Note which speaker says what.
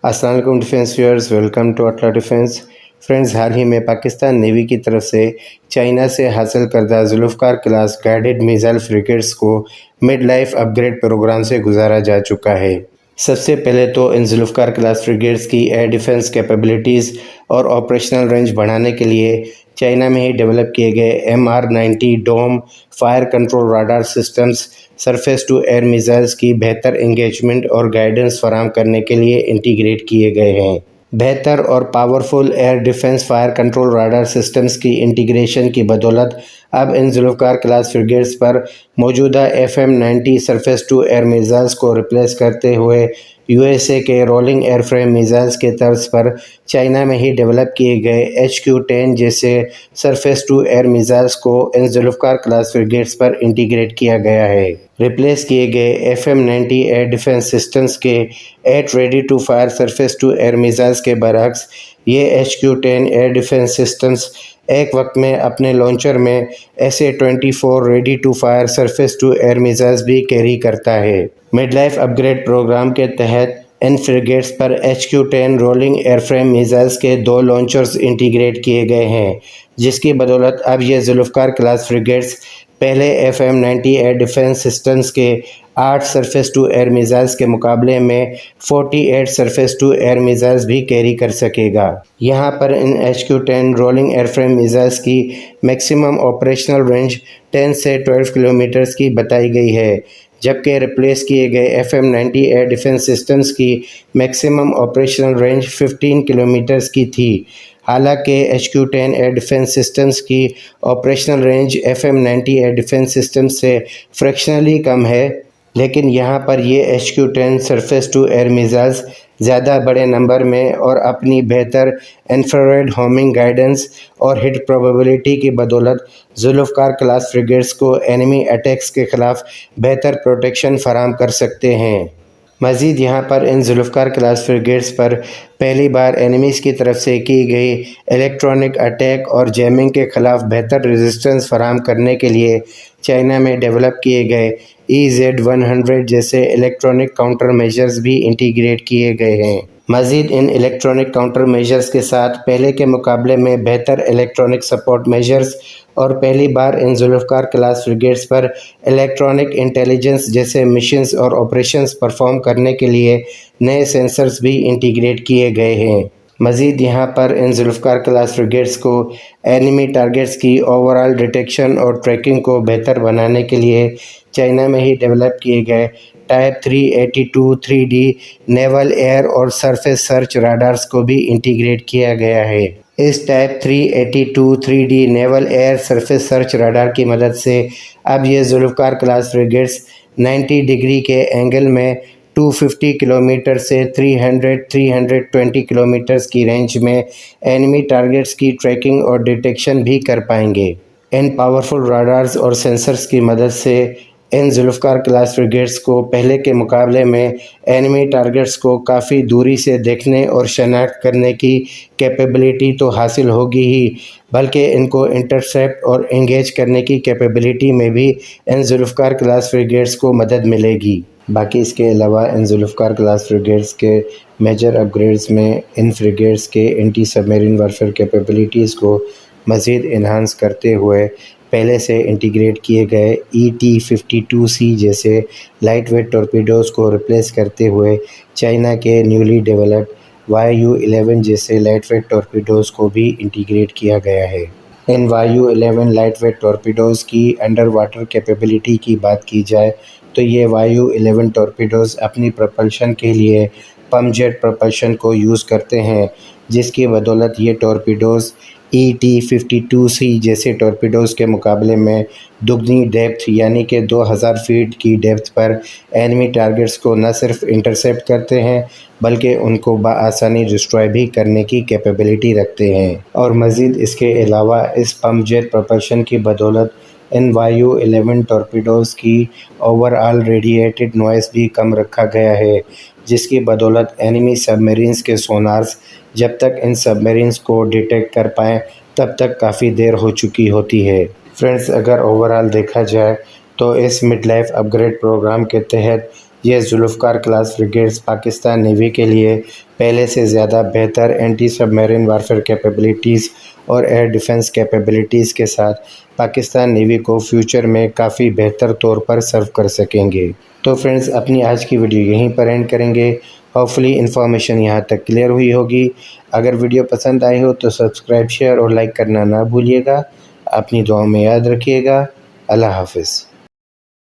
Speaker 1: अस्सलाम वालेकुम defence viewers, welcome to Atla defence. Friends, हाल ही में पाकिस्तान नेवी की तरफ से चाइना से हासिल करदा Zulfiqar class guided missile frigates को मिड लाइफ अपग्रेड प्रोग्राम से गुजारा जा चुका है। सबसे पहले तो इन जुल्फ़कार क्लास फ्रिगेट्स की एयर डिफेंस कैपेबिलिटीज़ और ऑपरेशनल रेंज बढ़ाने के लिए चाइना में ही डेवलप किए गए MR-90 dome fire control radar systems surface to air missiles की बेहतर इंगेजमेंट और गाइडेंस फराहम करने के लिए इंटीग्रेट किए गए हैं। बेहतर और powerful air defence fire control radar systems की इंटीग्रेशन की बदौलत अब इन जुल्फ़कार क्लास फ्रिगेट्स पर मौजूदा FM-90 surface to air missiles को रिप्लेस करते हुए USA के रोलिंग एयरफ्रेम मिसाइल्स के तर्ज पर चाइना में ही डेवलप किए गए HQ-10 जैसे सरफेस टू एयर मिसाइल्स को इन जुल्फ़कार क्लास फ्रिगेट्स पर इंटीग्रेट किया गया है। रिप्लेस किए गए FM-90 एयर डिफेंस सिस्टम्स के 8 ready to fire surface to air missiles के बरअक्स ये HQ-10 एयर डिफेंस सिस्टम्स एक वक्त में अपने लॉन्चर में SA-24 ready to fire surface to air missiles भी कैरी करता है। मिड लाइफ अपग्रेड प्रोग्राम के तहत इन फ्रिगेट्स पर HQ-10 रोलिंग एयरफ्रेम मिसाइल्स के 2 लॉन्चर्स इंटीग्रेट किए गए हैं, जिसकी बदौलत अब ये जुल्फ़कार क्लास फ्रिगेट्स पहले FM-90 एयर डिफेंस सिस्टम्स के 8 सरफेस टू एयर मिसाइल्स के मुकाबले में 48 सरफेस टू एयर मिसाइल्स भी कैरी कर सकेगा। यहाँ पर इन HQ-10 रोलिंग एयरफ्रेम मिसाइल्स की मैक्सिमम ऑपरेशनल रेंज 10 से 12 किलोमीटर्स की बताई गई है, जबकि रिप्लेस किए गए FM-90 एयर डिफेंस सिस्टम्स की मैक्सिमम ऑपरेशनल रेंज 15 किलोमीटर्स की थी। हालांकि HQ-10 एयर डिफेंस सिस्टम्स की operational range FM-90 air defence system से फ्रैक्शनली कम है, लेकिन यहाँ पर ये HQ-10 surface to air missiles ज़्यादा बड़े नंबर में और अपनी बेहतर इंफ्रारेड होमिंग गाइडेंस और हिट प्रोबेबिलिटी की बदौलत जुल्फ़कार क्लास फ्रिगेट्स को एनिमी अटैक्स के ख़िलाफ़ बेहतर प्रोटेक्शन फराहम कर सकते हैं। मज़ीद यहाँ पर इन जुल्फ़कार क्लास फ्रिगेट्स पर पहली बार एनिमीज़ की तरफ से की गई इलेक्ट्रॉनिक अटैक और जैमिंग के ख़िलाफ़ बेहतर रेजिस्टेंस फराहम करने के लिए चाइना में डेवलप किए गए EZ-100 जैसे इलेक्ट्रॉनिक काउंटर मेजर्स भी इंटीग्रेट किए गए हैं। मज़ीद इन इलेक्ट्रॉनिक काउंटर मेजर्स के साथ पहले के मुकाबले में बेहतर इलेक्ट्रॉनिक सपोर्ट मेजर्स और पहली बार इन जुल्फ़कार क्लास फ्रिगेट्स पर इलेक्ट्रॉनिक इंटेलिजेंस जैसे मिशंस और ऑपरेशंस परफॉर्म करने के लिए नए सेंसर्स भी इंटीग्रेट किए गए हैं। मज़ीद यहाँ पर इन जुल्फ़कार क्लास फ्रिगेट्स को एनिमी टारगेट्स की ओवरऑल डिटेक्शन और ट्रैकिंग को बेहतर बनाने के लिए चाइना में ही डेवलप किए गए टाइप 382 3D नेवल एयर और सरफेस सर्च राडार्स को भी इंटीग्रेट किया गया है। इस type 382 3D naval air surface search radar की मदद से अब ये जुल्फ़कार क्लास फ्रिगेट्स 90 डिग्री के एंगल में 250 किलोमीटर से 320 किलोमीटर्स की रेंज में एनिमी टारगेट्स की ट्रैकिंग और डिटेक्शन भी कर पाएंगे। इन पावरफुल राडार्स और सेंसर्स की मदद से इन जुल्फ़कार क्लास फ्रिगेट्स को पहले के मुकाबले में एनिमी टारगेट्स को काफ़ी दूरी से देखने और शनाख्त करने की कैपेबिलिटी तो हासिल होगी ही, बल्कि इनको इंटरसेप्ट और इंगेज करने की कैपेबिलिटी में भी इन जुल्फ़कार क्लास फ्रिगेट्स को मदद मिलेगी। बाकी इसके अलावा इन जुल्फ़कार क्लास फ्रिगेट्स के मेजर अपग्रेड्स में इन फ्रिगेट्स के एंटी सबमरीन वारफेयर कैपेबिलिटीज़ को मज़ीद इन्हांस करते हुए पहले से इंटीग्रेट किए गए ET-52C जैसे लाइट वेट टॉर्पीडोज़ को रिप्लेस करते हुए चाइना के न्यूली डेवलप्ड YU-11 जैसे लाइट वेट टॉर्पीडोज़ को भी इंटीग्रेट किया गया है। इन YU-11 लाइट वेट टॉर्पीडोज़ की अंडर वाटर कैपेबिलिटी की बात की जाए तो ये YU-11 टॉर्पीडोज़ अपनी प्रपल्शन के लिए पम्प जेट प्रपल्शन को यूज़ करते हैं, जिसकी बदौलत ये टॉर्पीडोज़ ET-52C जैसे टॉर्पीडोज़ के मुकाबले में दुगनी डेप्थ यानी कि 2000 फीट की डेप्थ पर एनिमी टारगेट्स को न सिर्फ इंटरसेप्ट करते हैं बल्कि उनको बआसानी डिस्ट्रॉय भी करने की कैपेबिलिटी रखते हैं। और मज़ीद इसके अलावा इस पम्प जेट प्रपल्शन की बदौलत इन YU-11 टॉर्पीडोज़ की ओवरऑल रेडिएटेड नॉइस भी कम रखा गया है, जिसकी बदौलत एनिमी सबमरीन्स के सोनार्स जब तक इन सबमरीन्स को डिटेक्ट कर पाएँ तब तक काफ़ी देर हो चुकी होती है। फ्रेंड्स, अगर ओवरऑल देखा जाए तो इस मिड लाइफ अपग्रेड प्रोग्राम के तहत یہ Zulfiqar class frigates Pakistan navy کے لیے پہلے سے زیادہ بہتر اینٹی سب میرین وارفیئر کیپیبلٹیز اور ایئر ڈیفنس کیپیبلٹیز کے ساتھ پاکستان نیوی کو فیوچر میں کافی بہتر طور پر سرو کر سکیں گے۔ تو فرینڈز، اپنی آج کی ویڈیو یہیں پر اینڈ کریں گے۔ ہوپفلی انفارمیشن یہاں تک کلیئر ہوئی ہوگی۔ اگر ویڈیو پسند آئی ہو تو سبسکرائب، شیئر اور لائک کرنا نہ بھولیے گا۔ اپنی دعاؤں میں یاد رکھیے گا۔ اللہ حافظ۔